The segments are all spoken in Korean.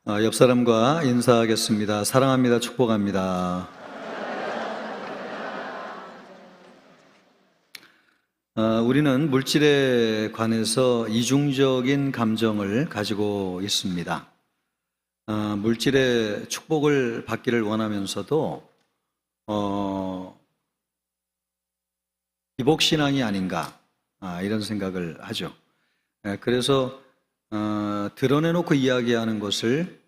옆 사람과 인사하겠습니다. 사랑합니다. 축복합니다. 우리는 물질에 관해서 이중적인 감정을 가지고 있습니다. 물질의 축복을 받기를 원하면서도 기복신앙이 아닌가 이런 생각을 하죠. 그래서 드러내놓고 이야기하는 것을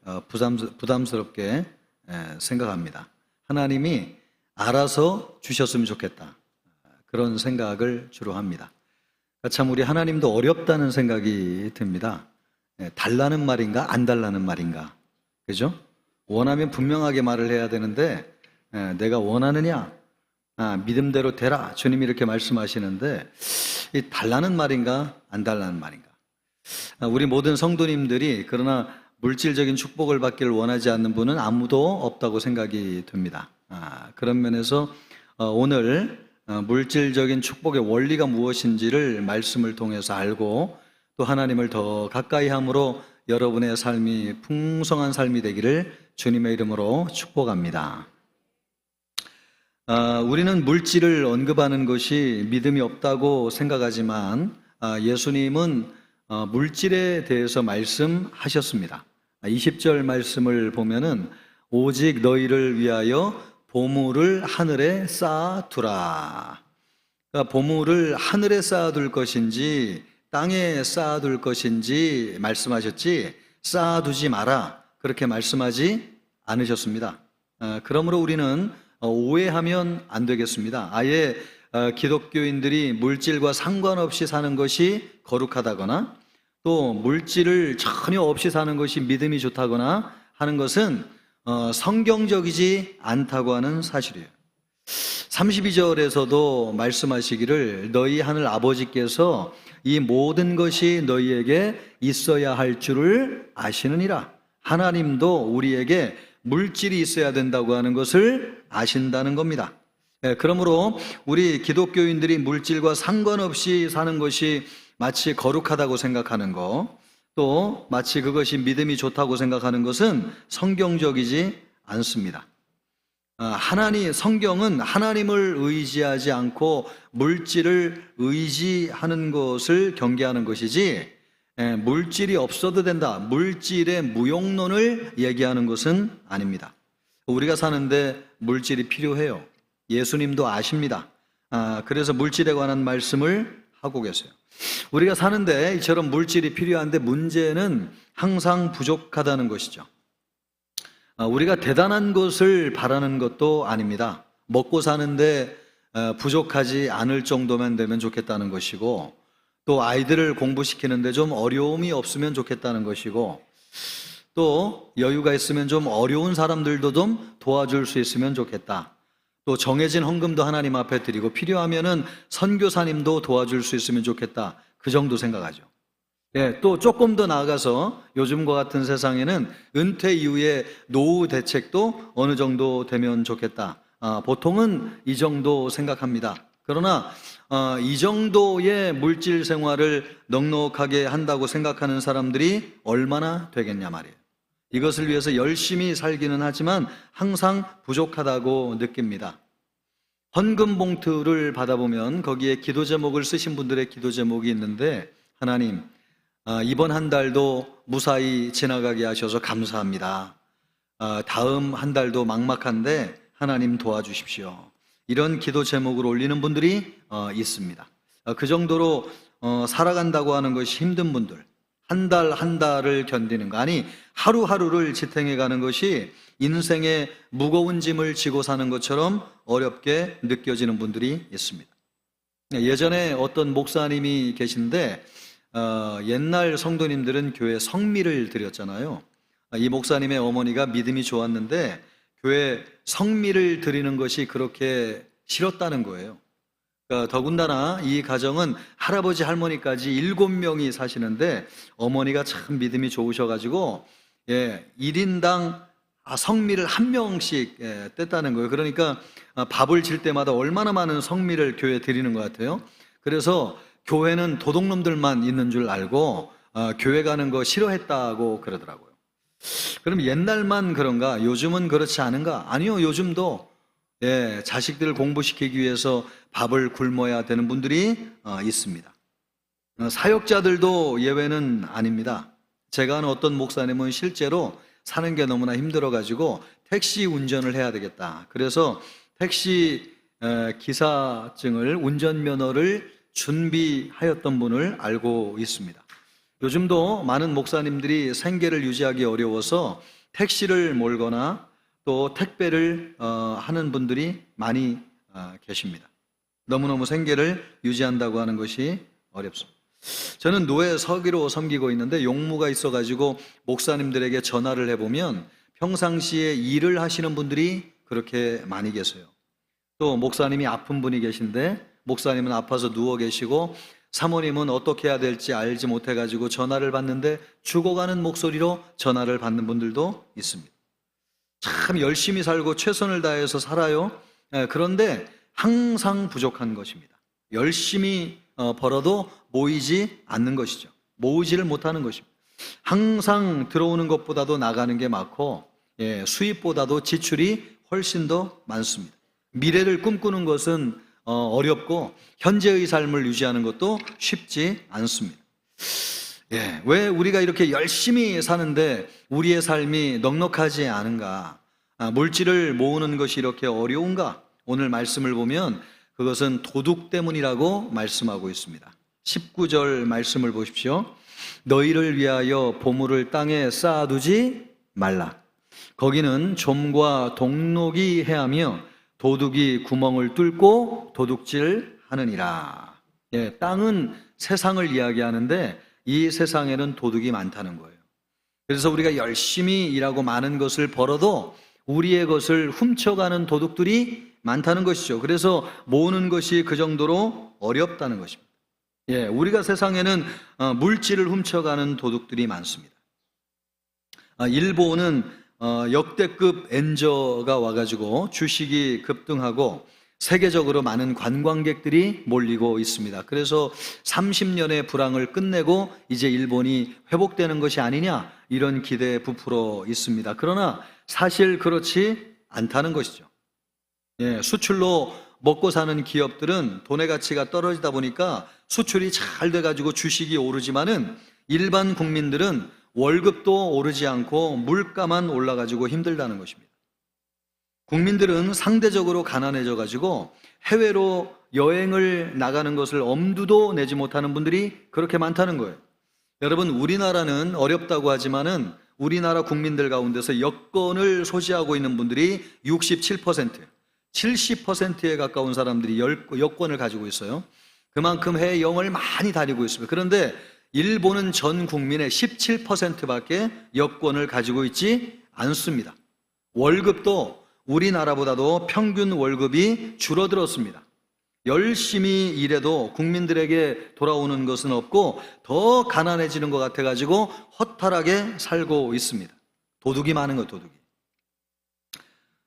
부담스럽게 생각합니다. 하나님이 알아서 주셨으면 좋겠다, 그런 생각을 주로 합니다. 참 우리 하나님도 어렵다는 생각이 듭니다. 달라는 말인가 안 달라는 말인가, 그죠? 원하면 분명하게 말을 해야 되는데 내가 원하느냐, 믿음대로 되라, 주님이 이렇게 말씀하시는데 이 달라는 말인가 안 달라는 말인가. 우리 모든 성도님들이 그러나 물질적인 축복을 받기를 원하지 않는 분은 아무도 없다고 생각이 듭니다. 그런 면에서 오늘 물질적인 축복의 원리가 무엇인지를 말씀을 통해서 알고 또 하나님을 더 가까이 함으로 여러분의 삶이 풍성한 삶이 되기를 주님의 이름으로 축복합니다. 우리는 물질을 언급하는 것이 믿음이 없다고 생각하지만 예수님은 물질에 대해서 말씀하셨습니다. 20절 말씀을 보면은 오직 너희를 위하여 보물을 하늘에 쌓아두라. 그러니까 보물을 하늘에 쌓아둘 것인지 땅에 쌓아둘 것인지 말씀하셨지 쌓아두지 마라, 그렇게 말씀하지 않으셨습니다. 그러므로 우리는 오해하면 안 되겠습니다. 아예 기독교인들이 물질과 상관없이 사는 것이 거룩하다거나 또 물질을 전혀 없이 사는 것이 믿음이 좋다거나 하는 것은 성경적이지 않다고 하는 사실이에요. 32절에서도 말씀하시기를 너희 하늘 아버지께서 이 모든 것이 너희에게 있어야 할 줄을 아시느니라. 하나님도 우리에게 물질이 있어야 된다고 하는 것을 아신다는 겁니다. 그러므로 우리 기독교인들이 물질과 상관없이 사는 것이 마치 거룩하다고 생각하는 것, 또 마치 그것이 믿음이 좋다고 생각하는 것은 성경적이지 않습니다. 성경은 하나님을 의지하지 않고 물질을 의지하는 것을 경계하는 것이지 물질이 없어도 된다, 물질의 무용론을 얘기하는 것은 아닙니다. 우리가 사는데 물질이 필요해요. 예수님도 아십니다. 그래서 물질에 관한 말씀을 하고 계세요. 우리가 사는데 이처럼 물질이 필요한데 문제는 항상 부족하다는 것이죠. 우리가 대단한 것을 바라는 것도 아닙니다. 먹고 사는데 부족하지 않을 정도만 되면 좋겠다는 것이고, 또 아이들을 공부시키는데 좀 어려움이 없으면 좋겠다는 것이고, 또 여유가 있으면 좀 어려운 사람들도 좀 도와줄 수 있으면 좋겠다. 또 정해진 헌금도 하나님 앞에 드리고 필요하면은 선교사님도 도와줄 수 있으면 좋겠다, 그 정도 생각하죠. 또 조금 더 나아가서 요즘과 같은 세상에는 은퇴 이후에 노후 대책도 어느 정도 되면 좋겠다, 보통은 이 정도 생각합니다. 그러나 이 정도의 물질 생활을 넉넉하게 한다고 생각하는 사람들이 얼마나 되겠냐 말이에요. 이것을 위해서 열심히 살기는 하지만 항상 부족하다고 느낍니다. 헌금 봉투를 받아보면 거기에 기도 제목을 쓰신 분들의 기도 제목이 있는데, 하나님, 이번 한 달도 무사히 지나가게 하셔서 감사합니다. 다음 한 달도 막막한데 하나님 도와주십시오. 이런 기도 제목을 올리는 분들이 있습니다. 그 정도로 살아간다고 하는 것이 힘든 분들, 한 달 한 달을 견디는 거, 아니 하루하루를 지탱해 가는 것이 인생의 무거운 짐을 지고 사는 것처럼 어렵게 느껴지는 분들이 있습니다. 예전에 어떤 목사님이 계신데 옛날 성도님들은 교회 성미를 드렸잖아요. 이 목사님의 어머니가 믿음이 좋았는데 교회 성미를 드리는 것이 그렇게 싫었다는 거예요. 더군다나 이 가정은 할아버지 할머니까지 7명이 사시는데 어머니가 참 믿음이 좋으셔가지고 1인당 성미를 1명씩 뗐다는 거예요. 그러니까 밥을 질 때마다 얼마나 많은 성미를 교회에 드리는 것 같아요. 그래서 교회는 도둑놈들만 있는 줄 알고 교회 가는 거 싫어했다고 그러더라고요. 그럼 옛날만 그런가? 요즘은 그렇지 않은가? 아니요, 요즘도 자식들을 공부시키기 위해서 밥을 굶어야 되는 분들이 있습니다. 사역자들도 예외는 아닙니다. 제가 아는 어떤 목사님은 실제로 사는 게 너무나 힘들어가지고 택시 운전을 해야 되겠다. 그래서 택시 기사증을, 운전면허를 준비하였던 분을 알고 있습니다. 요즘도 많은 목사님들이 생계를 유지하기 어려워서 택시를 몰거나 또 택배를 하는 분들이 많이 계십니다. 너무너무 생계를 유지한다고 하는 것이 어렵습니다. 저는 노예 서기로 섬기고 있는데 용무가 있어가지고 목사님들에게 전화를 해보면 평상시에 일을 하시는 분들이 그렇게 많이 계세요. 또 목사님이 아픈 분이 계신데 목사님은 아파서 누워 계시고 사모님은 어떻게 해야 될지 알지 못해가지고 전화를 받는데 죽어가는 목소리로 전화를 받는 분들도 있습니다. 참 열심히 살고 최선을 다해서 살아요. 그런데 항상 부족한 것입니다. 열심히 벌어도 모이지 않는 것이죠. 모으지를 못하는 것입니다. 항상 들어오는 것보다도 나가는 게 많고 수입보다도 지출이 훨씬 더 많습니다. 미래를 꿈꾸는 것은 어렵고 현재의 삶을 유지하는 것도 쉽지 않습니다. 왜 우리가 이렇게 열심히 사는데 우리의 삶이 넉넉하지 않은가? 물질을 모으는 것이 이렇게 어려운가? 오늘 말씀을 보면 그것은 도둑 때문이라고 말씀하고 있습니다. 19절 말씀을 보십시오. 너희를 위하여 보물을 땅에 쌓아두지 말라. 거기는 좀과 동록이 해하며 도둑이 구멍을 뚫고 도둑질 하느니라. 땅은 세상을 이야기하는데 이 세상에는 도둑이 많다는 거예요. 그래서 우리가 열심히 일하고 많은 것을 벌어도 우리의 것을 훔쳐가는 도둑들이 많다는 것이죠. 그래서 모으는 것이 그 정도로 어렵다는 것입니다. 우리가 세상에는 물질을 훔쳐가는 도둑들이 많습니다. 일본은 역대급 엔저가 와가지고 주식이 급등하고 세계적으로 많은 관광객들이 몰리고 있습니다. 그래서 30년의 불황을 끝내고 이제 일본이 회복되는 것이 아니냐, 이런 기대에 부풀어 있습니다. 그러나 사실 그렇지 않다는 것이죠. 수출로 먹고 사는 기업들은 돈의 가치가 떨어지다 보니까 수출이 잘 돼가지고 주식이 오르지만은 일반 국민들은 월급도 오르지 않고 물가만 올라가지고 힘들다는 것입니다. 국민들은 상대적으로 가난해져 가지고 해외로 여행을 나가는 것을 엄두도 내지 못하는 분들이 그렇게 많다는 거예요. 여러분, 우리나라는 어렵다고 하지만은 우리나라 국민들 가운데서 여권을 소지하고 있는 분들이 67%, 70%에 가까운 사람들이 여권을 가지고 있어요. 그만큼 해외 여행을 많이 다니고 있습니다. 그런데 일본은 전 국민의 17%밖에 여권을 가지고 있지 않습니다. 월급도 우리나라보다도 평균 월급이 줄어들었습니다. 열심히 일해도 국민들에게 돌아오는 것은 없고 더 가난해지는 것 같아가지고 허탈하게 살고 있습니다. 도둑이 많은 것, 도둑이.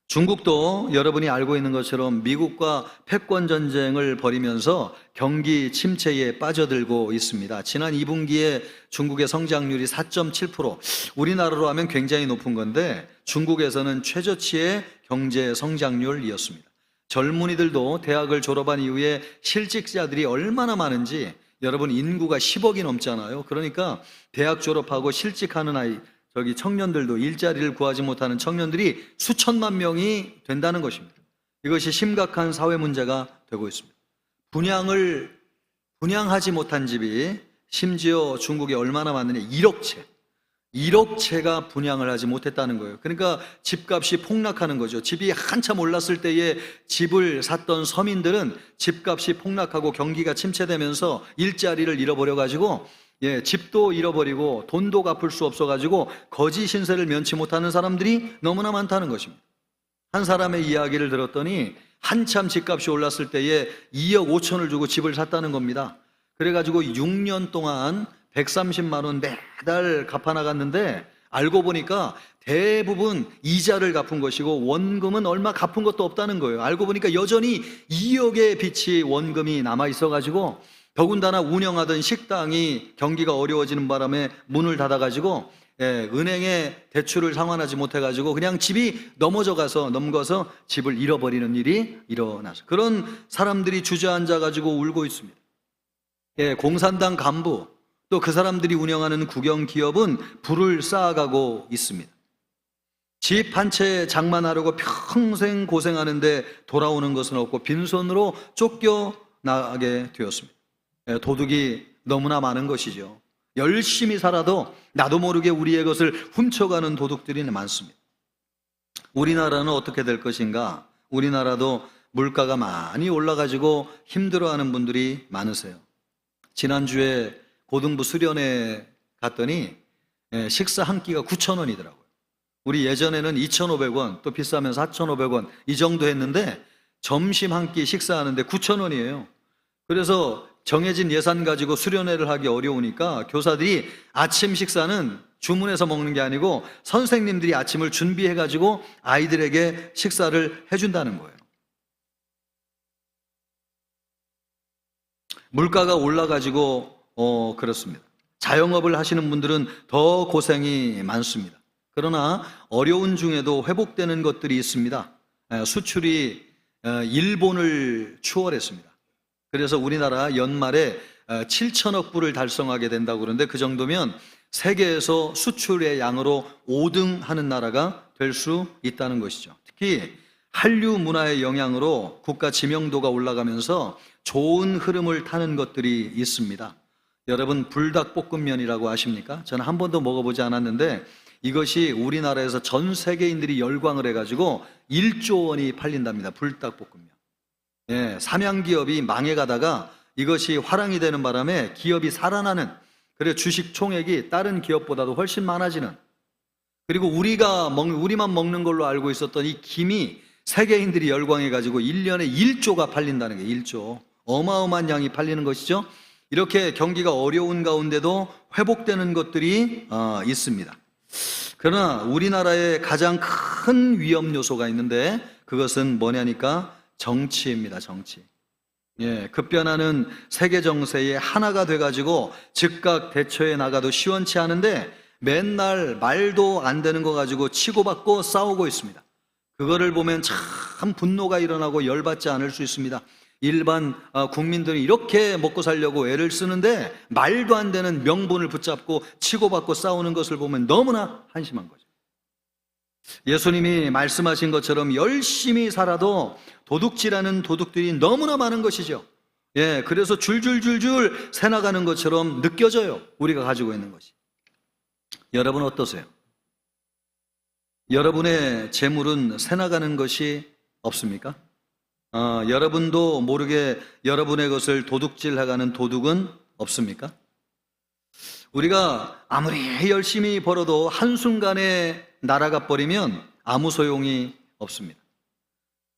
중국도 여러분이 알고 있는 것처럼 미국과 패권 전쟁을 벌이면서 경기 침체에 빠져들고 있습니다. 지난 2분기에 중국의 성장률이 4.7%, 우리나라로 하면 굉장히 높은 건데 중국에서는 최저치의 경제 성장률이었습니다. 젊은이들도 대학을 졸업한 이후에 실직자들이 얼마나 많은지, 여러분 인구가 10억이 넘잖아요. 그러니까 대학 졸업하고 실직하는 청년들도, 일자리를 구하지 못하는 청년들이 수천만 명이 된다는 것입니다. 이것이 심각한 사회 문제가 되고 있습니다. 분양하지 못한 집이 심지어 중국에 얼마나 많느냐, 1억 채가 분양을 하지 못했다는 거예요. 그러니까 집값이 폭락하는 거죠. 집이 한참 올랐을 때에 집을 샀던 서민들은 집값이 폭락하고 경기가 침체되면서 일자리를 잃어버려가지고 집도 잃어버리고 돈도 갚을 수 없어가지고 거지 신세를 면치 못하는 사람들이 너무나 많다는 것입니다. 한 사람의 이야기를 들었더니 한참 집값이 올랐을 때에 2억 5천을 주고 집을 샀다는 겁니다. 그래가지고 6년 동안 130만 원 매달 갚아나갔는데 알고 보니까 대부분 이자를 갚은 것이고 원금은 얼마 갚은 것도 없다는 거예요. 알고 보니까 여전히 2억의 빚이 원금이 남아 있어가지고, 더군다나 운영하던 식당이 경기가 어려워지는 바람에 문을 닫아가지고 은행에 대출을 상환하지 못해가지고 그냥 집이 넘어져서 집을 잃어버리는 일이 일어나서 그런 사람들이 주저앉아가지고 울고 있습니다. 공산당 간부 또 그 사람들이 운영하는 국영기업은 불을 쌓아가고 있습니다. 집 한 채 장만하려고 평생 고생하는데 돌아오는 것은 없고 빈손으로 쫓겨나게 되었습니다. 도둑이 너무나 많은 것이죠. 열심히 살아도 나도 모르게 우리의 것을 훔쳐가는 도둑들이 많습니다. 우리나라는 어떻게 될 것인가? 우리나라도 물가가 많이 올라가지고 힘들어하는 분들이 많으세요. 지난주에 고등부 수련회 갔더니 식사 한 끼가 9,000원이더라고요. 우리 예전에는 2,500원 또 비싸면 4,500원 이 정도 했는데 점심 한 끼 식사하는데 9,000원이에요. 그래서 정해진 예산 가지고 수련회를 하기 어려우니까 교사들이 아침 식사는 주문해서 먹는 게 아니고 선생님들이 아침을 준비해 가지고 아이들에게 식사를 해준다는 거예요. 물가가 올라가지고 그렇습니다. 자영업을 하시는 분들은 더 고생이 많습니다. 그러나 어려운 중에도 회복되는 것들이 있습니다. 수출이 일본을 추월했습니다. 그래서 우리나라 연말에 7천억 불을 달성하게 된다고 그러는데 그 정도면 세계에서 수출의 양으로 5등 하는 나라가 될 수 있다는 것이죠. 특히 한류 문화의 영향으로 국가 지명도가 올라가면서 좋은 흐름을 타는 것들이 있습니다. 여러분 불닭볶음면이라고 아십니까? 저는 한 번도 먹어보지 않았는데 이것이 우리나라에서 전 세계인들이 열광을 해가지고 1조 원이 팔린답니다. 불닭볶음면. 삼양기업이 망해가다가 이것이 화랑이 되는 바람에 기업이 살아나는, 그래 주식 총액이 다른 기업보다도 훨씬 많아지는, 그리고 우리만 먹는 걸로 알고 있었던 이 김이 세계인들이 열광해가지고 1년에 1조가 팔린다는 게 1조. 어마어마한 양이 팔리는 것이죠. 이렇게 경기가 어려운 가운데도 회복되는 것들이 있습니다. 그러나 우리나라에 가장 큰 위험 요소가 있는데 그것은 뭐냐니까 정치입니다. 정치. 급변하는 세계 정세에 하나가 돼가지고 즉각 대처해 나가도 시원치 않은데 맨날 말도 안 되는 거 가지고 치고받고 싸우고 있습니다. 그거를 보면 참 분노가 일어나고 열받지 않을 수 있습니다. 일반 국민들이 이렇게 먹고 살려고 애를 쓰는데 말도 안 되는 명분을 붙잡고 치고받고 싸우는 것을 보면 너무나 한심한 거죠. 예수님이 말씀하신 것처럼 열심히 살아도 도둑질하는 도둑들이 너무나 많은 것이죠. 그래서 줄줄줄줄 새나가는 것처럼 느껴져요. 우리가 가지고 있는 것이. 여러분 어떠세요? 여러분의 재물은 새나가는 것이 없습니까? 여러분도 모르게 여러분의 것을 도둑질해가는 도둑은 없습니까? 우리가 아무리 열심히 벌어도 한순간에 날아가 버리면 아무 소용이 없습니다.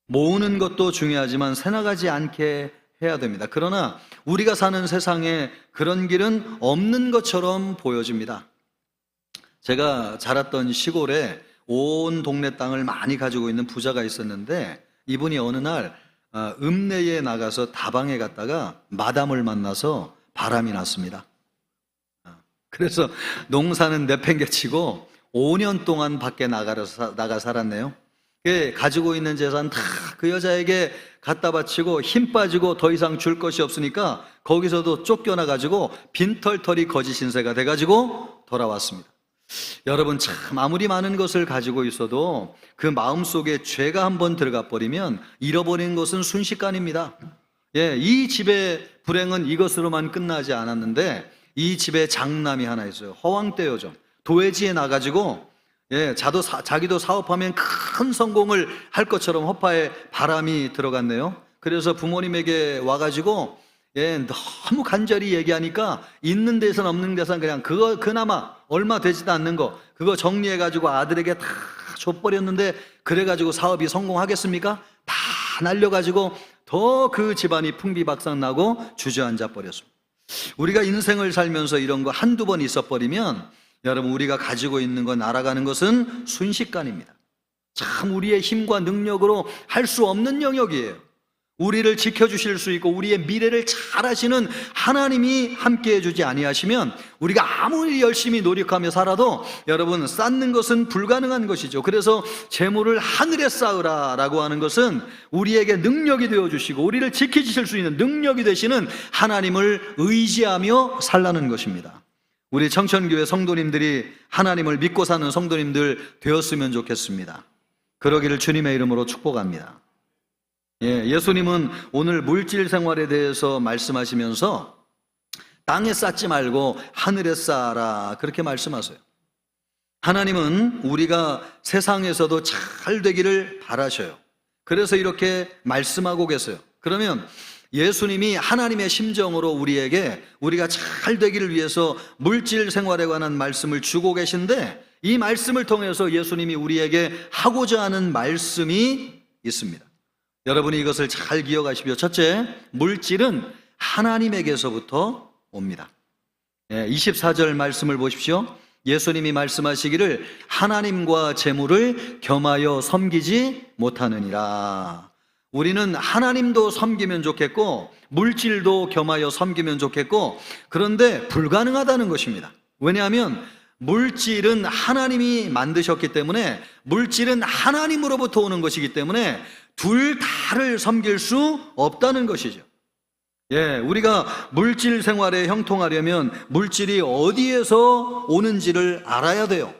모으는 것도 중요하지만 새나가지 않게 해야 됩니다. 그러나 우리가 사는 세상에 그런 길은 없는 것처럼 보여집니다. 제가 자랐던 시골에 온 동네 땅을 많이 가지고 있는 부자가 있었는데 이분이 어느 날 읍내에 나가서 다방에 갔다가 마담을 만나서 바람이 났습니다. 그래서 농사는 내팽개치고 5년 동안 밖에 나가 살았네요. 가지고 있는 재산 다 그 여자에게 갖다 바치고 힘 빠지고 더 이상 줄 것이 없으니까 거기서도 쫓겨나가지고 빈털털이 거짓 신세가 돼가지고 돌아왔습니다. 여러분 참 아무리 많은 것을 가지고 있어도 그 마음속에 죄가 한번 들어가 버리면 잃어버린 것은 순식간입니다. 이 집의 불행은 이것으로만 끝나지 않았는데 이 집에 장남이 하나 있어요. 허황되어 좀 도회지에 나가지고 자기도 사업하면 큰 성공을 할 것처럼 허파에 바람이 들어갔네요. 그래서 부모님에게 와가지고 너무 간절히 얘기하니까 있는 데선 없는 데선 그냥 그나마 얼마 되지도 않는 거 그거 정리해가지고 아들에게 다 줘버렸는데 그래가지고 사업이 성공하겠습니까? 다 날려가지고 더 그 집안이 풍비박산나고 주저앉아 버렸습니다. 우리가 인생을 살면서 이런 거 한두 번 있어버리면 여러분 우리가 가지고 있는 거 날아가는 것은 순식간입니다. 참 우리의 힘과 능력으로 할 수 없는 영역이에요. 우리를 지켜주실 수 있고 우리의 미래를 잘 아시는 하나님이 함께해 주지 아니하시면 우리가 아무리 열심히 노력하며 살아도 여러분 쌓는 것은 불가능한 것이죠. 그래서 재물을 하늘에 쌓으라 라고 하는 것은 우리에게 능력이 되어주시고 우리를 지켜주실 수 있는 능력이 되시는 하나님을 의지하며 살라는 것입니다. 우리 청천교회 성도님들이 하나님을 믿고 사는 성도님들 되었으면 좋겠습니다. 그러기를 주님의 이름으로 축복합니다. 예수님은 오늘 물질 생활에 대해서 말씀하시면서 땅에 쌓지 말고 하늘에 쌓아라 그렇게 말씀하세요. 하나님은 우리가 세상에서도 잘 되기를 바라셔요. 그래서 이렇게 말씀하고 계세요. 그러면 예수님이 하나님의 심정으로 우리에게 우리가 잘 되기를 위해서 물질 생활에 관한 말씀을 주고 계신데 이 말씀을 통해서 예수님이 우리에게 하고자 하는 말씀이 있습니다. 여러분이 이것을 잘 기억하십시오. 첫째, 물질은 하나님에게서부터 옵니다. 24절 말씀을 보십시오. 예수님이 말씀하시기를 하나님과 재물을 겸하여 섬기지 못하느니라. 우리는 하나님도 섬기면 좋겠고 물질도 겸하여 섬기면 좋겠고 그런데 불가능하다는 것입니다. 왜냐하면 물질은 하나님이 만드셨기 때문에 물질은 하나님으로부터 오는 것이기 때문에 둘 다를 섬길 수 없다는 것이죠. 우리가 물질 생활에 형통하려면 물질이 어디에서 오는지를 알아야 돼요.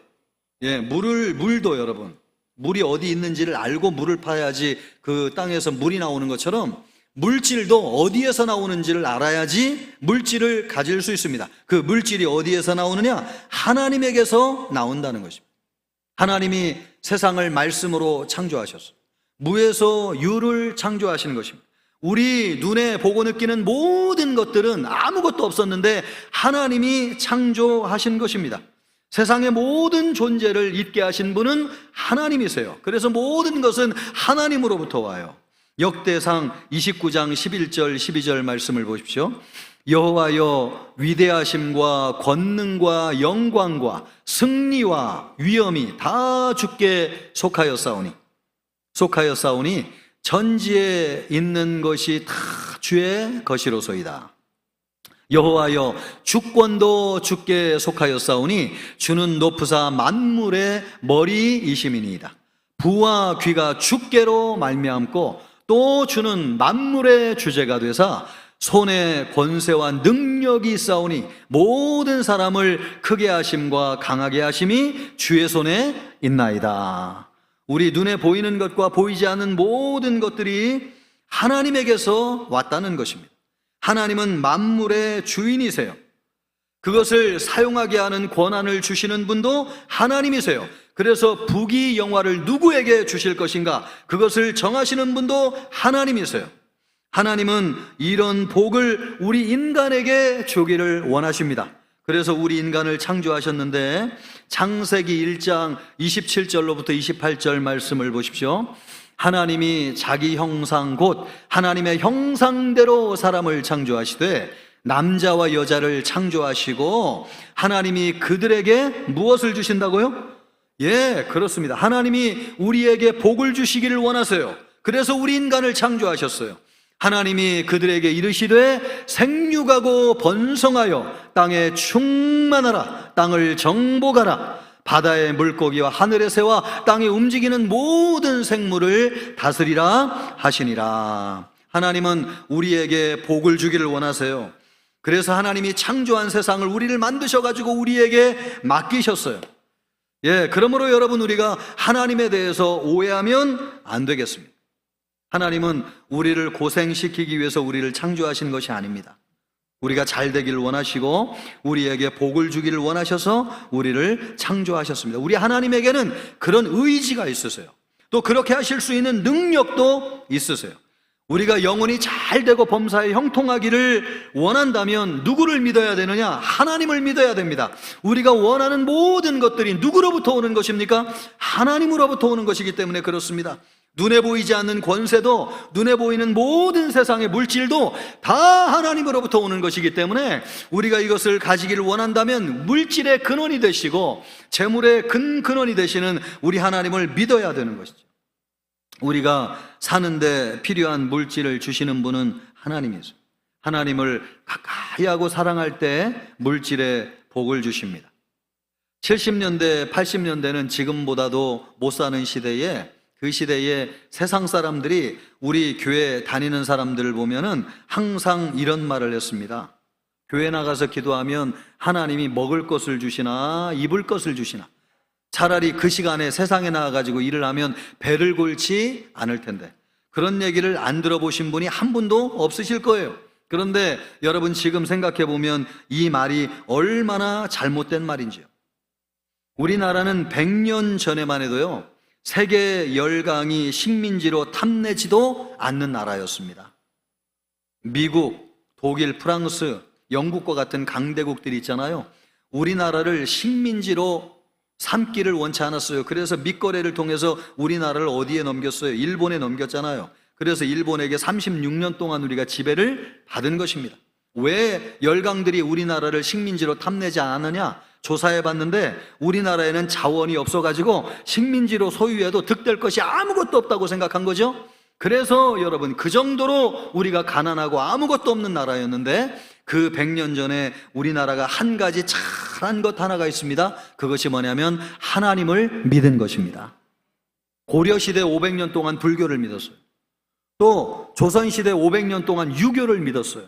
물도 여러분, 물이 어디 있는지를 알고 물을 파야지 그 땅에서 물이 나오는 것처럼 물질도 어디에서 나오는지를 알아야지 물질을 가질 수 있습니다. 그 물질이 어디에서 나오느냐? 하나님에게서 나온다는 것입니다. 하나님이 세상을 말씀으로 창조하셨어요. 무에서 유를 창조하시는 것입니다. 우리 눈에 보고 느끼는 모든 것들은 아무것도 없었는데 하나님이 창조하신 것입니다. 세상의 모든 존재를 있게 하신 분은 하나님이세요. 그래서 모든 것은 하나님으로부터 와요. 역대상 29장 11절 12절 말씀을 보십시오. 여호와여 위대하심과 권능과 영광과 승리와 위엄이 다 주께 속하였사오니 전지에 있는 것이 다 주의 것이로소이다. 여호와여 주권도 주께 속하였사오니 주는 높으사 만물의 머리이심이니이다. 부와 귀가 주께로 말미암고 또 주는 만물의 주제가 되사 손에 권세와 능력이 있사오니 모든 사람을 크게 하심과 강하게 하심이 주의 손에 있나이다. 우리 눈에 보이는 것과 보이지 않는 모든 것들이 하나님에게서 왔다는 것입니다. 하나님은 만물의 주인이세요. 그것을 사용하게 하는 권한을 주시는 분도 하나님이세요. 그래서 부귀영화를 누구에게 주실 것인가 그것을 정하시는 분도 하나님이세요. 하나님은 이런 복을 우리 인간에게 주기를 원하십니다. 그래서 우리 인간을 창조하셨는데 창세기 1장 27절로부터 28절 말씀을 보십시오. 하나님이 자기 형상 곧 하나님의 형상대로 사람을 창조하시되 남자와 여자를 창조하시고 하나님이 그들에게 무엇을 주신다고요? 그렇습니다. 하나님이 우리에게 복을 주시기를 원하세요. 그래서 우리 인간을 창조하셨어요. 하나님이 그들에게 이르시되 생육하고 번성하여 땅에 충만하라. 땅을 정복하라. 바다의 물고기와 하늘의 새와 땅에 움직이는 모든 생물을 다스리라 하시니라. 하나님은 우리에게 복을 주기를 원하세요. 그래서 하나님이 창조한 세상을 우리를 만드셔가지고 우리에게 맡기셨어요. 그러므로 여러분 우리가 하나님에 대해서 오해하면 안 되겠습니다. 하나님은 우리를 고생시키기 위해서 우리를 창조하신 것이 아닙니다. 우리가 잘 되기를 원하시고 우리에게 복을 주기를 원하셔서 우리를 창조하셨습니다. 우리 하나님에게는 그런 의지가 있으세요. 또 그렇게 하실 수 있는 능력도 있으세요. 우리가 영혼이 잘 되고 범사에 형통하기를 원한다면 누구를 믿어야 되느냐? 하나님을 믿어야 됩니다. 우리가 원하는 모든 것들이 누구로부터 오는 것입니까? 하나님으로부터 오는 것이기 때문에 그렇습니다. 눈에 보이지 않는 권세도 눈에 보이는 모든 세상의 물질도 다 하나님으로부터 오는 것이기 때문에 우리가 이것을 가지기를 원한다면 물질의 근원이 되시고 재물의 근원이 되시는 우리 하나님을 믿어야 되는 것이죠. 우리가 사는데 필요한 물질을 주시는 분은 하나님이세요. 하나님을 가까이 하고 사랑할 때 물질에 복을 주십니다. 70년대, 80년대는 지금보다도 못 사는 시대에, 그 시대에 세상 사람들이 우리 교회 다니는 사람들을 보면은 항상 이런 말을 했습니다. 교회 나가서 기도하면 하나님이 먹을 것을 주시나 입을 것을 주시나, 차라리 그 시간에 세상에 나가가지고 일을 하면 배를 골지 않을 텐데, 그런 얘기를 안 들어보신 분이 한 분도 없으실 거예요. 그런데 여러분 지금 생각해 보면 이 말이 얼마나 잘못된 말인지요. 우리나라는 100년 전에만 해도요, 세계 열강이 식민지로 탐내지도 않는 나라였습니다. 미국, 독일, 프랑스, 영국과 같은 강대국들이 있잖아요. 우리나라를 식민지로 삼기를 원치 않았어요. 그래서 밑거래를 통해서 우리나라를 어디에 넘겼어요? 일본에 넘겼잖아요. 그래서 일본에게 36년 동안 우리가 지배를 받은 것입니다. 왜 열강들이 우리나라를 식민지로 탐내지 않았느냐? 조사해 봤는데 우리나라에는 자원이 없어가지고 식민지로 소유해도 득될 것이 아무것도 없다고 생각한 거죠. 그래서 여러분, 그 정도로 우리가 가난하고 아무것도 없는 나라였는데, 그 100년 전에 우리나라가 한 가지 잘한 것 하나가 있습니다. 그것이 뭐냐면 하나님을 믿은 것입니다. 고려시대 500년 동안 불교를 믿었어요. 또 조선시대 500년 동안 유교를 믿었어요.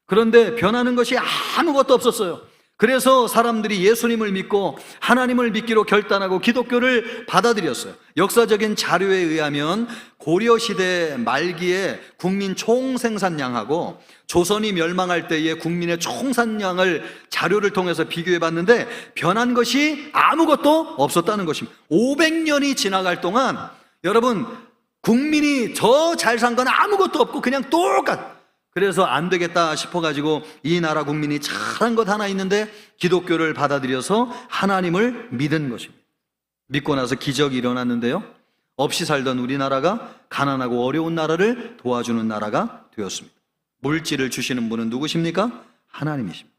그런데 변하는 것이 아무것도 없었어요. 그래서 사람들이 예수님을 믿고 하나님을 믿기로 결단하고 기독교를 받아들였어요. 역사적인 자료에 의하면 고려시대 말기에 국민 총생산량하고 조선이 멸망할 때의 국민의 총산량을 자료를 통해서 비교해 봤는데 변한 것이 아무것도 없었다는 것입니다. 500년이 지나갈 동안 여러분, 국민이 더 잘 산 건 아무것도 없고 그냥 똑같. 그래서 안 되겠다 싶어가지고 이 나라 국민이 잘한 것 하나 있는데 기독교를 받아들여서 하나님을 믿은 것입니다. 믿고 나서 기적이 일어났는데요, 없이 살던 우리나라가 가난하고 어려운 나라를 도와주는 나라가 되었습니다. 물질을 주시는 분은 누구십니까? 하나님이십니다.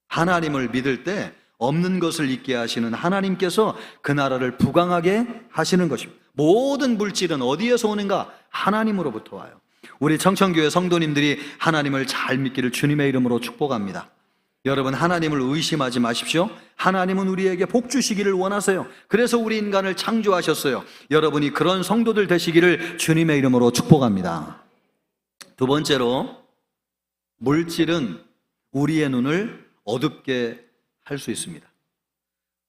하나님을 믿을 때 없는 것을 있게 하시는 하나님께서 그 나라를 부강하게 하시는 것입니다. 모든 물질은 어디에서 오는가? 하나님으로부터 와요. 우리 청천교회 성도님들이 하나님을 잘 믿기를 주님의 이름으로 축복합니다. 여러분, 하나님을 의심하지 마십시오. 하나님은 우리에게 복 주시기를 원하세요. 그래서 우리 인간을 창조하셨어요. 여러분이 그런 성도들 되시기를 주님의 이름으로 축복합니다. 두 번째로, 물질은 우리의 눈을 어둡게 할 수 있습니다.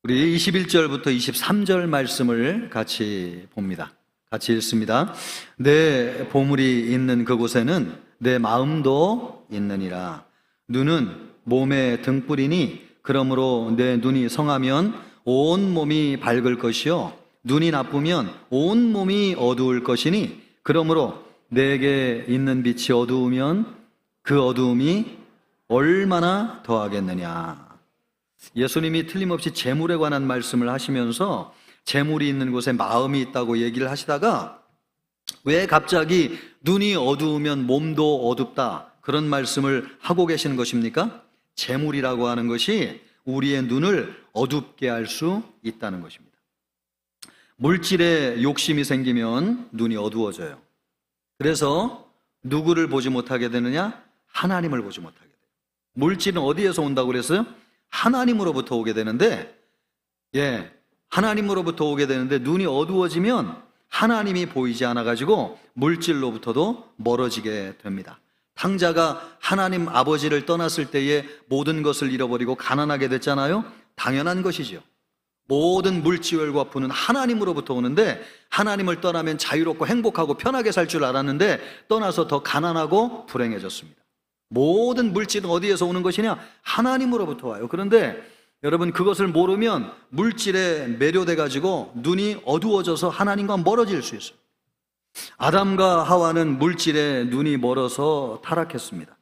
우리 21절부터 23절 말씀을 같이 봅니다. 같이 읽습니다. 내 보물이 있는 그곳에는 내 마음도 있느니라. 눈은 몸의 등불이니 그러므로 내 눈이 성하면 온 몸이 밝을 것이요 눈이 나쁘면 온 몸이 어두울 것이니 그러므로 내게 있는 빛이 어두우면 그 어두움이 얼마나 더하겠느냐. 예수님이 틀림없이 재물에 관한 말씀을 하시면서 재물이 있는 곳에 마음이 있다고 얘기를 하시다가 왜 갑자기 눈이 어두우면 몸도 어둡다 그런 말씀을 하고 계시는 것입니까? 재물이라고 하는 것이 우리의 눈을 어둡게 할 수 있다는 것입니다. 물질에 욕심이 생기면 눈이 어두워져요. 그래서 누구를 보지 못하게 되느냐? 하나님을 보지 못하게 돼요. 물질은 어디에서 온다고 그랬어요? 하나님으로부터 오게 되는데, 하나님으로부터 오게 되는데 눈이 어두워지면 하나님이 보이지 않아가지고 물질로부터도 멀어지게 됩니다. 탕자가 하나님 아버지를 떠났을 때에 모든 것을 잃어버리고 가난하게 됐잖아요. 당연한 것이죠. 모든 물질과 부는 하나님으로부터 오는데 하나님을 떠나면 자유롭고 행복하고 편하게 살 줄 알았는데 떠나서 더 가난하고 불행해졌습니다. 모든 물질은 어디에서 오는 것이냐? 하나님으로부터 와요. 그런데 여러분, 그것을 모르면 물질에 매료돼 가지고 눈이 어두워져서 하나님과 멀어질 수 있어요. 아담과 하와는 물질에 눈이 멀어서 타락했습니다.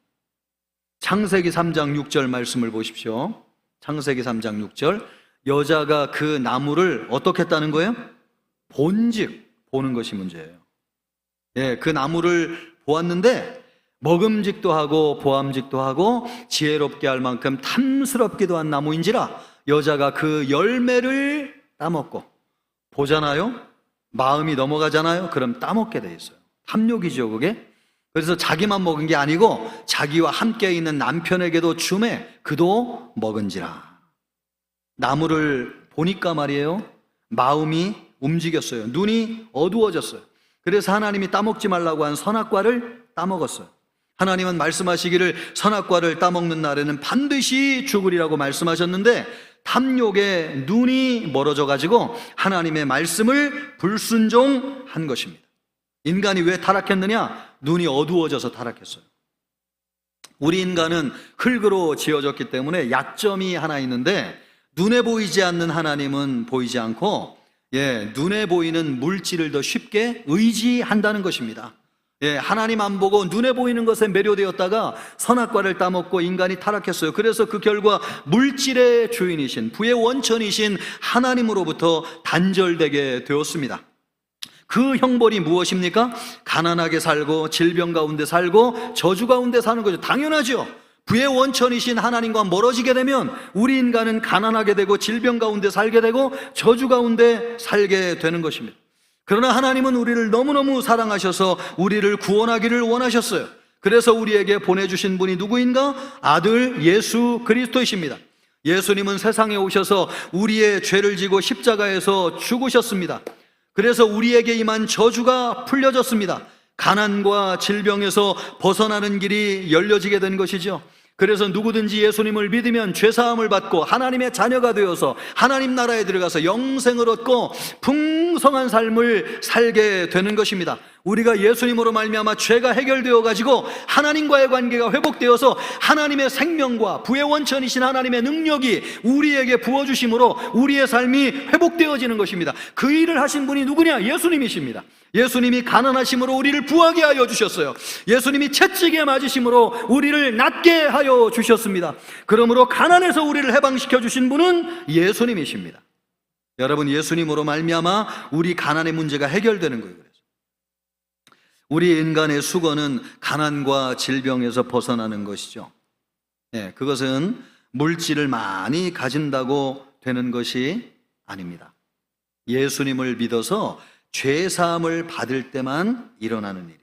창세기 3장 6절 말씀을 보십시오. 창세기 3장 6절. 여자가 그 나무를 어떻게 했다는 거예요? 본즉 보는 것이 문제예요. 그 나무를 보았는데 먹음직도 하고 보암직도 하고 지혜롭게 할 만큼 탐스럽기도 한 나무인지라 여자가 그 열매를 따먹고, 보잖아요. 마음이 넘어가잖아요. 그럼 따먹게 돼 있어요. 탐욕이죠, 그게. 그래서 자기만 먹은 게 아니고 자기와 함께 있는 남편에게도 주매 그도 먹은지라. 나무를 보니까 말이에요, 마음이 움직였어요. 눈이 어두워졌어요. 그래서 하나님이 따먹지 말라고 한 선악과를 따먹었어요. 하나님은 말씀하시기를 선악과를 따먹는 날에는 반드시 죽으리라고 말씀하셨는데 탐욕에 눈이 멀어져 가지고 하나님의 말씀을 불순종한 것입니다. 인간이 왜 타락했느냐? 눈이 어두워져서 타락했어요. 우리 인간은 흙으로 지어졌기 때문에 약점이 하나 있는데, 눈에 보이지 않는 하나님은 보이지 않고 눈에 보이는 물질을 더 쉽게 의지한다는 것입니다. 하나님 안 보고 눈에 보이는 것에 매료되었다가 선악과를 따먹고 인간이 타락했어요. 그래서 그 결과 물질의 주인이신, 부의 원천이신 하나님으로부터 단절되게 되었습니다. 그 형벌이 무엇입니까? 가난하게 살고 질병 가운데 살고 저주 가운데 사는 거죠. 당연하죠. 부의 원천이신 하나님과 멀어지게 되면 우리 인간은 가난하게 되고 질병 가운데 살게 되고 저주 가운데 살게 되는 것입니다. 그러나 하나님은 우리를 너무너무 사랑하셔서 우리를 구원하기를 원하셨어요. 그래서 우리에게 보내주신 분이 누구인가? 아들 예수 그리스도이십니다. 예수님은 세상에 오셔서 우리의 죄를 지고 십자가에서 죽으셨습니다. 그래서 우리에게 임한 저주가 풀려졌습니다. 가난과 질병에서 벗어나는 길이 열려지게 된 것이죠. 그래서 누구든지 예수님을 믿으면 죄사함을 받고 하나님의 자녀가 되어서 하나님 나라에 들어가서 영생을 얻고 풍성한 삶을 살게 되는 것입니다. 우리가 예수님으로 말미암아 죄가 해결되어 가지고 하나님과의 관계가 회복되어서 하나님의 생명과 부의 원천이신 하나님의 능력이 우리에게 부어주심으로 우리의 삶이 회복되어지는 것입니다. 그 일을 하신 분이 누구냐? 예수님이십니다. 예수님이 가난하심으로 우리를 부하게 하여 주셨어요. 예수님이 채찍에 맞으심으로 우리를 낫게 하여 주셨습니다. 그러므로 가난에서 우리를 해방시켜 주신 분은 예수님이십니다. 여러분, 예수님으로 말미암아 우리 가난의 문제가 해결되는 거예요. 그래서 우리 인간의 수고는 가난과 질병에서 벗어나는 것이죠. 그것은 물질을 많이 가진다고 되는 것이 아닙니다. 예수님을 믿어서 죄사함을 받을 때만 일어나는 일이에요.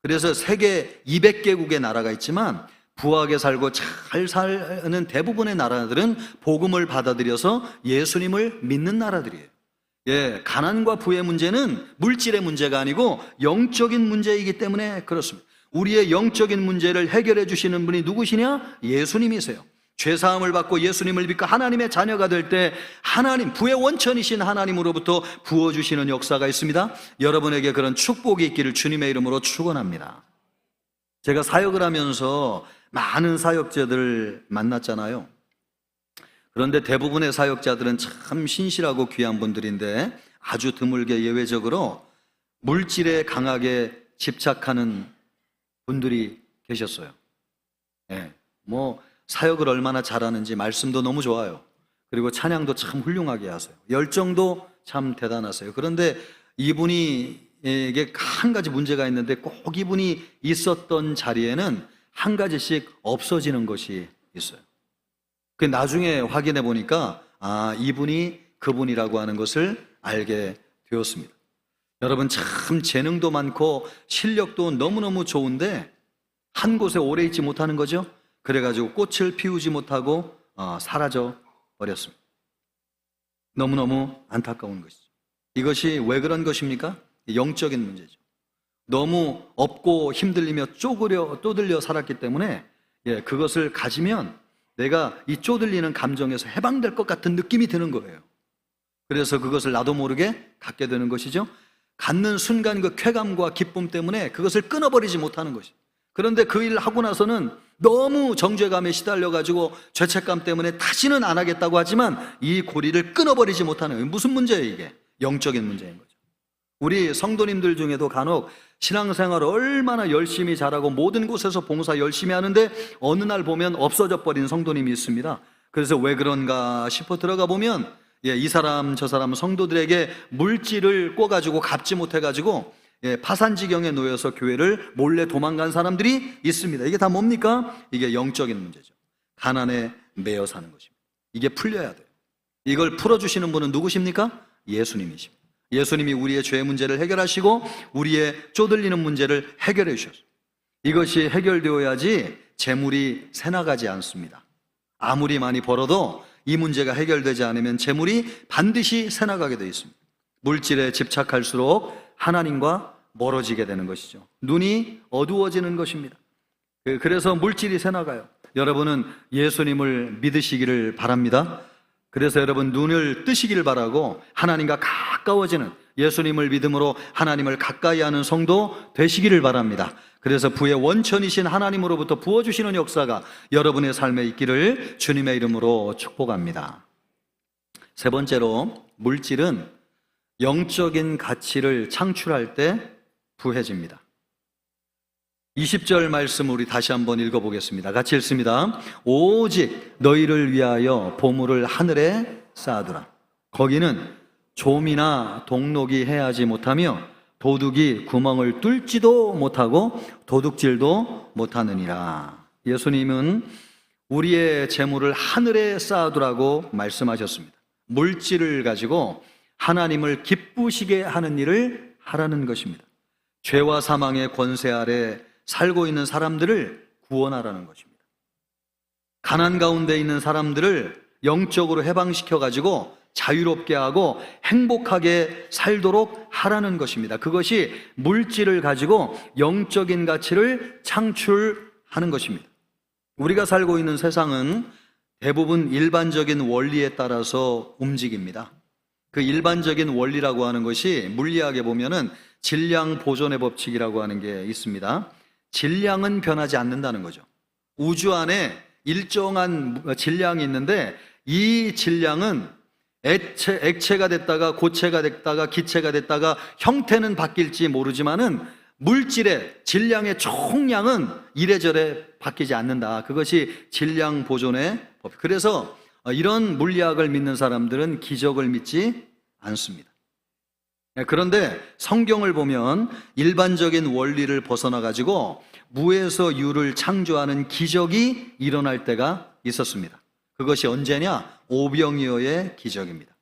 그래서 세계 200개국의 나라가 있지만 부하게 살고 잘 사는 대부분의 나라들은 복음을 받아들여서 예수님을 믿는 나라들이에요. 가난과 부의 문제는 물질의 문제가 아니고 영적인 문제이기 때문에 그렇습니다. 우리의 영적인 문제를 해결해 주시는 분이 누구시냐? 예수님이세요. 죄사함을 받고 예수님을 믿고 하나님의 자녀가 될 때 하나님, 부의 원천이신 하나님으로부터 부어주시는 역사가 있습니다. 여러분에게 그런 축복이 있기를 주님의 이름으로 축원합니다. 제가 사역을 하면서 많은 사역자들을 만났잖아요. 그런데 대부분의 사역자들은 참 신실하고 귀한 분들인데 아주 드물게 예외적으로 물질에 강하게 집착하는 분들이 계셨어요. 사역을 얼마나 잘하는지 말씀도 너무 좋아요. 그리고 찬양도 참 훌륭하게 하세요. 열정도 참 대단하세요. 그런데 이분에게 한 가지 문제가 있는데 꼭 이분이 있었던 자리에는 한 가지씩 없어지는 것이 있어요. 그 나중에 확인해 보니까 이분이 그분이라고 하는 것을 알게 되었습니다. 여러분, 참 재능도 많고 실력도 너무너무 좋은데 한 곳에 오래 있지 못하는 거죠. 그래가지고 꽃을 피우지 못하고 사라져 버렸습니다. 너무너무 안타까운 것이죠. 이것이 왜 그런 것입니까? 영적인 문제죠. 너무 없고 힘들리며 쪼들려 살았기 때문에 그것을 가지면 내가 이 쪼들리는 감정에서 해방될 것 같은 느낌이 드는 거예요. 그래서 그것을 나도 모르게 갖게 되는 것이죠. 갖는 순간 그 쾌감과 기쁨 때문에 그것을 끊어버리지 못하는 것이죠. 그런데 그 일을 하고 나서는 너무 정죄감에 시달려가지고 죄책감 때문에 다시는 안 하겠다고 하지만 이 고리를 끊어버리지 못하는 거예요. 무슨 문제예요? 이게 영적인 문제인 거죠. 우리 성도님들 중에도 간혹 신앙생활을 얼마나 열심히 잘하고 모든 곳에서 봉사 열심히 하는데 어느 날 보면 없어져 버린 성도님이 있습니다. 그래서 왜 그런가 싶어 들어가 보면 이 사람 저 사람 성도들에게 물질을 꿔가지고 갚지 못해가지고 파산지경에 놓여서 교회를 몰래 도망간 사람들이 있습니다. 이게 다 뭡니까? 이게 영적인 문제죠. 가난에 매여 사는 것입니다. 이게 풀려야 돼요. 이걸 풀어주시는 분은 누구십니까? 예수님이십니다. 예수님이 우리의 죄 문제를 해결하시고 우리의 쪼들리는 문제를 해결해 주셨어요. 이것이 해결되어야지 재물이 새나가지 않습니다. 아무리 많이 벌어도 이 문제가 해결되지 않으면 재물이 반드시 새나가게 되어 있습니다. 물질에 집착할수록 하나님과 멀어지게 되는 것이죠. 눈이 어두워지는 것입니다. 그래서 물질이 새나가요. 여러분은 예수님을 믿으시기를 바랍니다. 그래서 여러분 눈을 뜨시기를 바라고 하나님과 가까워지는, 예수님을 믿음으로 하나님을 가까이 하는 성도 되시기를 바랍니다. 그래서 부의 원천이신 하나님으로부터 부어주시는 역사가 여러분의 삶에 있기를 주님의 이름으로 축복합니다. 세 번째로, 물질은 영적인 가치를 창출할 때 부해집니다. 20절 말씀 우리 다시 한번 읽어보겠습니다. 같이 읽습니다. 오직 너희를 위하여 보물을 하늘에 쌓아두라. 거기는 좀이나 동록이 해하지 못하며 도둑이 구멍을 뚫지도 못하고 도둑질도 못하느니라. 예수님은 우리의 재물을 하늘에 쌓아두라고 말씀하셨습니다. 물질을 가지고 하나님을 기쁘시게 하는 일을 하라는 것입니다. 죄와 사망의 권세 아래 살고 있는 사람들을 구원하라는 것입니다. 가난 가운데 있는 사람들을 영적으로 해방시켜가지고 자유롭게 하고 행복하게 살도록 하라는 것입니다. 그것이 물질을 가지고 영적인 가치를 창출하는 것입니다. 우리가 살고 있는 세상은 대부분 일반적인 원리에 따라서 움직입니다. 그 일반적인 원리라고 하는 것이 물리학에 보면은 질량 보존의 법칙이라고 하는 게 있습니다. 질량은 변하지 않는다는 거죠. 우주 안에 일정한 질량이 있는데 이 질량은 액체가 됐다가 고체가 됐다가 기체가 됐다가 형태는 바뀔지 모르지만은 물질의 질량의 총량은 이래저래 바뀌지 않는다. 그것이 질량 보존의 법. 그래서 이런 물리학을 믿는 사람들은 기적을 믿지 않습니다. 그런데 성경을 보면 일반적인 원리를 벗어나 가지고 무에서 유를 창조하는 기적이 일어날 때가 있었습니다. 그것이 언제냐? 오병이어의 기적입니다.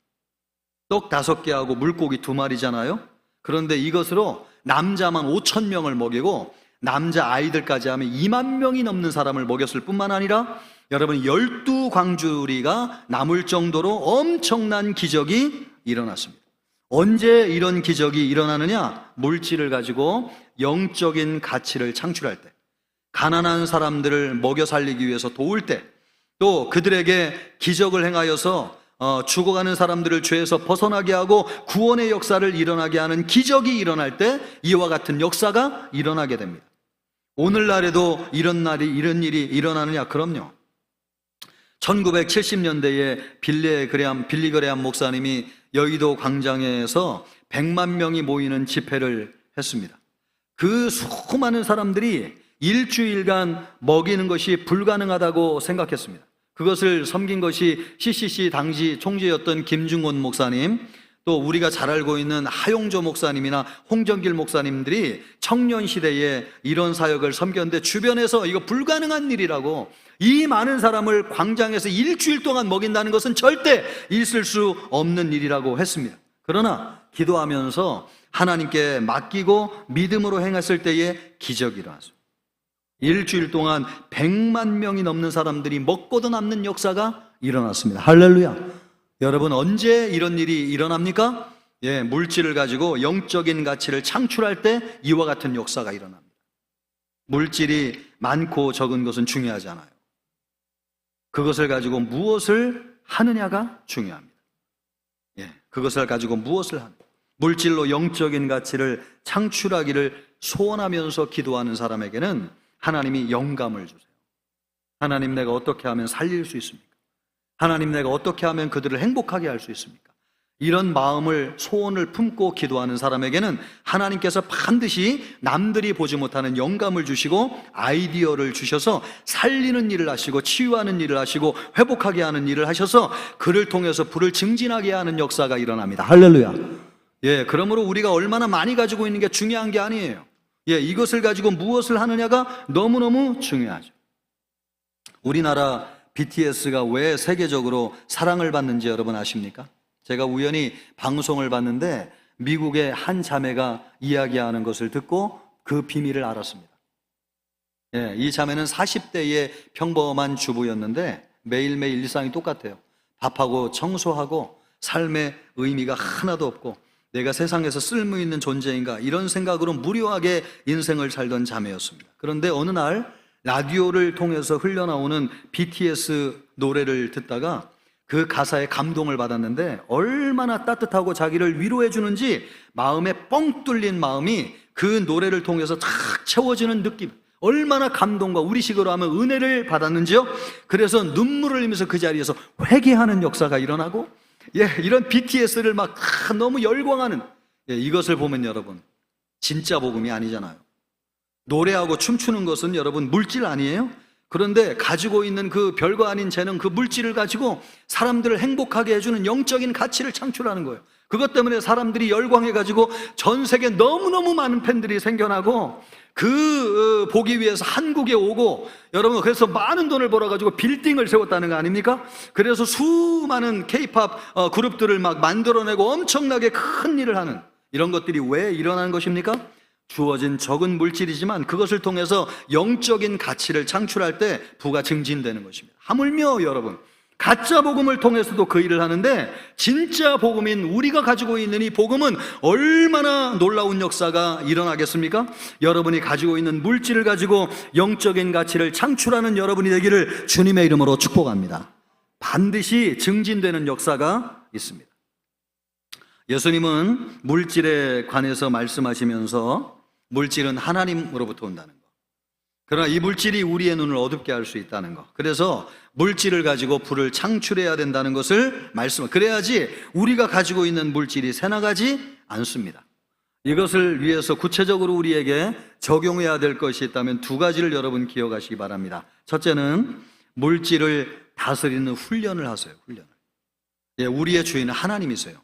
떡 5개하고 물고기 2마리잖아요. 그런데 이것으로 남자만 5,000명을 먹이고 남자 아이들까지 하면 2만 명이 넘는 사람을 먹였을 뿐만 아니라 여러분 12광주리가 남을 정도로 엄청난 기적이 일어났습니다. 언제 이런 기적이 일어나느냐? 물질을 가지고 영적인 가치를 창출할 때, 가난한 사람들을 먹여 살리기 위해서 도울 때, 또 그들에게 기적을 행하여서 죽어가는 사람들을 죄에서 벗어나게 하고 구원의 역사를 일어나게 하는 기적이 일어날 때 이와 같은 역사가 일어나게 됩니다. 오늘날에도 이런 일이 일어나느냐? 그럼요. 1970년대에 빌리 그레함 목사님이 여의도 광장에서 100만 명이 모이는 집회를 했습니다. 그 수많은 사람들이 일주일간 먹이는 것이 불가능하다고 생각했습니다. 그것을 섬긴 것이 CCC 당시 총재였던 김중곤 목사님, 또 우리가 잘 알고 있는 하용조 목사님이나 홍정길 목사님들이 청년 시대에 이런 사역을 섬겼는데 주변에서 이거 불가능한 일이라고, 이 많은 사람을 광장에서 일주일 동안 먹인다는 것은 절대 있을 수 없는 일이라고 했습니다. 그러나 기도하면서 하나님께 맡기고 믿음으로 행했을 때에 기적이 일어났습니다. 일주일 동안 100만 명이 넘는 사람들이 먹고도 남는 역사가 일어났습니다. 할렐루야. 여러분, 언제 이런 일이 일어납니까? 물질을 가지고 영적인 가치를 창출할 때 이와 같은 역사가 일어납니다. 물질이 많고 적은 것은 중요하지 않아요. 그것을 가지고 무엇을 하느냐가 중요합니다. 그것을 가지고 무엇을 하느냐. 물질로 영적인 가치를 창출하기를 소원하면서 기도하는 사람에게는 하나님이 영감을 주세요. 하나님, 내가 어떻게 하면 살릴 수 있습니까? 하나님, 내가 어떻게 하면 그들을 행복하게 할 수 있습니까? 이런 마음을, 소원을 품고 기도하는 사람에게는 하나님께서 반드시 남들이 보지 못하는 영감을 주시고 아이디어를 주셔서 살리는 일을 하시고 치유하는 일을 하시고 회복하게 하는 일을 하셔서 그를 통해서 불을 증진하게 하는 역사가 일어납니다. 할렐루야. 그러므로 우리가 얼마나 많이 가지고 있는 게 중요한 게 아니에요. 이것을 가지고 무엇을 하느냐가 너무너무 중요하죠. 우리나라 BTS가 왜 세계적으로 사랑을 받는지 여러분 아십니까? 제가 우연히 방송을 봤는데 미국의 한 자매가 이야기하는 것을 듣고 그 비밀을 알았습니다. 예, 이 자매는 40대의 평범한 주부였는데 매일매일 일상이 똑같아요. 밥하고 청소하고 삶의 의미가 하나도 없고 내가 세상에서 쓸모 있는 존재인가 이런 생각으로 무료하게 인생을 살던 자매였습니다. 그런데 어느 날 라디오를 통해서 흘러나오는 BTS 노래를 듣다가 그 가사에 감동을 받았는데 얼마나 따뜻하고 자기를 위로해 주는지 마음에 뻥 뚫린 마음이 그 노래를 통해서 탁 채워지는 느낌, 얼마나 감동과 우리식으로 하면 은혜를 받았는지요. 그래서 눈물을 흘리면서 그 자리에서 회개하는 역사가 일어나고 이런 BTS를 막 너무 열광하는 이것을 보면 여러분 진짜 복음이 아니잖아요. 노래하고 춤추는 것은 여러분 물질 아니에요? 그런데 가지고 있는 그 별거 아닌 재능, 그 물질을 가지고 사람들을 행복하게 해주는 영적인 가치를 창출하는 거예요. 그것 때문에 사람들이 열광해가지고 전 세계 너무너무 많은 팬들이 생겨나고 그 보기 위해서 한국에 오고 여러분 그래서 많은 돈을 벌어가지고 빌딩을 세웠다는 거 아닙니까? 그래서 수많은 K-팝 그룹들을 막 만들어내고 엄청나게 큰 일을 하는 이런 것들이 왜 일어나는 것입니까? 주어진 적은 물질이지만 그것을 통해서 영적인 가치를 창출할 때 부가 증진되는 것입니다. 하물며 여러분 가짜 복음을 통해서도 그 일을 하는데 진짜 복음인 우리가 가지고 있는 이 복음은 얼마나 놀라운 역사가 일어나겠습니까? 여러분이 가지고 있는 물질을 가지고 영적인 가치를 창출하는 여러분이 되기를 주님의 이름으로 축복합니다. 반드시 증진되는 역사가 있습니다. 예수님은 물질에 관해서 말씀하시면서 물질은 하나님으로부터 온다는 것, 그러나 이 물질이 우리의 눈을 어둡게 할 수 있다는 것, 그래서 물질을 가지고 부를 창출해야 된다는 것을 그래야지 우리가 가지고 있는 물질이 새나가지 않습니다. 이것을 위해서 구체적으로 우리에게 적용해야 될 것이 있다면 두 가지를 여러분 기억하시기 바랍니다. 첫째는 물질을 다스리는 훈련을 하세요. 훈련을. 우리의 주인은 하나님이세요.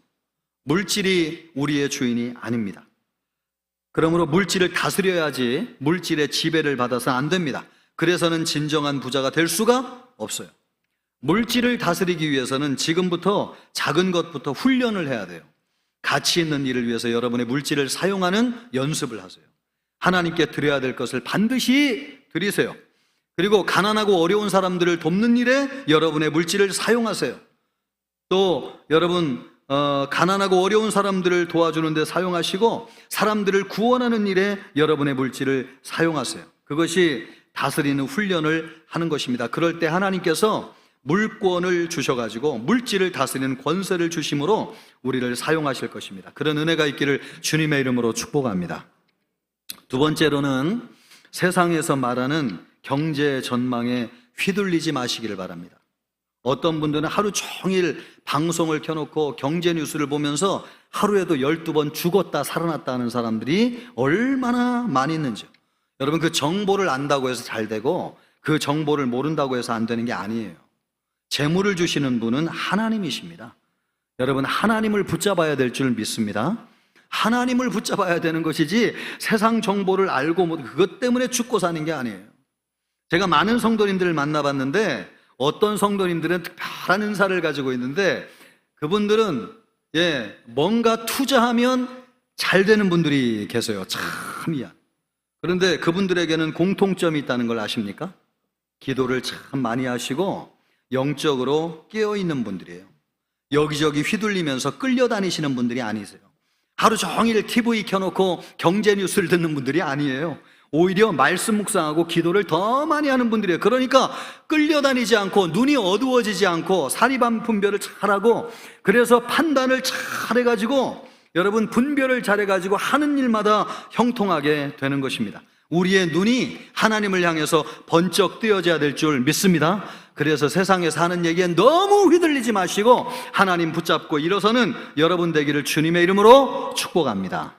물질이 우리의 주인이 아닙니다. 그러므로 물질을 다스려야지 물질의 지배를 받아서 안 됩니다. 그래서는 진정한 부자가 될 수가 없어요. 물질을 다스리기 위해서는 지금부터 작은 것부터 훈련을 해야 돼요. 가치 있는 일을 위해서 여러분의 물질을 사용하는 연습을 하세요. 하나님께 드려야 될 것을 반드시 드리세요. 그리고 가난하고 어려운 사람들을 돕는 일에 여러분의 물질을 사용하세요. 또 여러분 가난하고 어려운 사람들을 도와주는 데 사용하시고 사람들을 구원하는 일에 여러분의 물질을 사용하세요. 그것이 다스리는 훈련을 하는 것입니다. 그럴 때 하나님께서 물권을 주셔가지고 물질을 다스리는 권세를 주심으로 우리를 사용하실 것입니다. 그런 은혜가 있기를 주님의 이름으로 축복합니다. 두 번째로는 세상에서 말하는 경제 전망에 휘둘리지 마시기를 바랍니다. 어떤 분들은 하루 종일 방송을 켜놓고 경제 뉴스를 보면서 하루에도 12번 죽었다 살아났다 하는 사람들이 얼마나 많이 있는지요. 여러분 그 정보를 안다고 해서 잘 되고 그 정보를 모른다고 해서 안 되는 게 아니에요. 재물을 주시는 분은 하나님이십니다. 여러분 하나님을 붙잡아야 될 줄 믿습니다. 하나님을 붙잡아야 되는 것이지 세상 정보를 알고 그것 때문에 죽고 사는 게 아니에요. 제가 많은 성도님들을 만나봤는데 어떤 성도님들은 특별한 은사를 가지고 있는데 그분들은 뭔가 투자하면 잘 되는 분들이 계세요. 참 미안. 그런데 그분들에게는 공통점이 있다는 걸 아십니까? 기도를 참 많이 하시고 영적으로 깨어있는 분들이에요. 여기저기 휘둘리면서 끌려다니시는 분들이 아니세요. 하루 종일 TV 켜놓고 경제 뉴스를 듣는 분들이 아니에요. 오히려 말씀 묵상하고 기도를 더 많이 하는 분들이에요. 그러니까 끌려다니지 않고 눈이 어두워지지 않고 사리반 분별을 잘하고 그래서 판단을 잘해가지고 여러분 분별을 잘해가지고 하는 일마다 형통하게 되는 것입니다. 우리의 눈이 하나님을 향해서 번쩍 뜨여져야 될 줄 믿습니다. 그래서 세상에서 하는 얘기에 너무 휘둘리지 마시고 하나님 붙잡고 일어서는 여러분 되기를 주님의 이름으로 축복합니다.